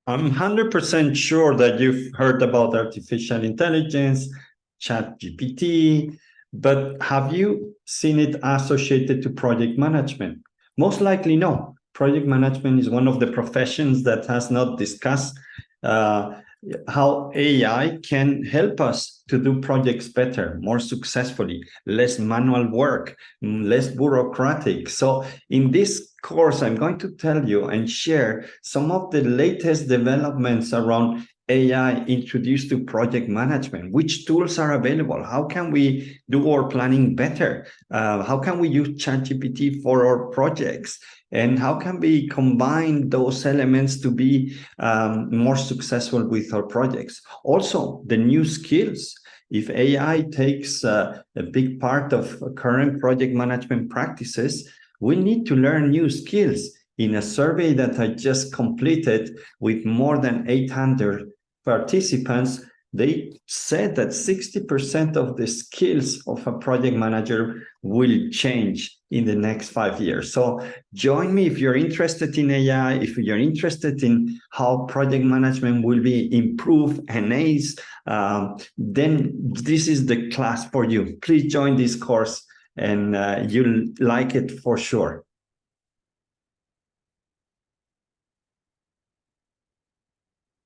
I'm 100% sure that you've heard about artificial intelligence, ChatGPT, but have you seen it associated to project management? Most likely no. Project management is one of the professions that has not discussed uh, how AI can help us to do projects better, more successfully, less manual work, less bureaucratic. So in this course, I'm going to tell you and share some of the latest developments around AI introduced to project management. Which tools are available? How can we do our planning better? How can we use ChatGPT for our projects? And how can we combine those elements to be more successful with our projects? Also, the new skills. If AI takes a big part of current project management practices, we need to learn new skills. In a survey that I just completed with more than 800 participants, they said that 60% of the skills of a project manager will change in the next 5 years. So join me if you're interested in AI, if you're interested in how project management will be improved, enhanced, then this is the class for you. Please join this course and you'll like it for sure.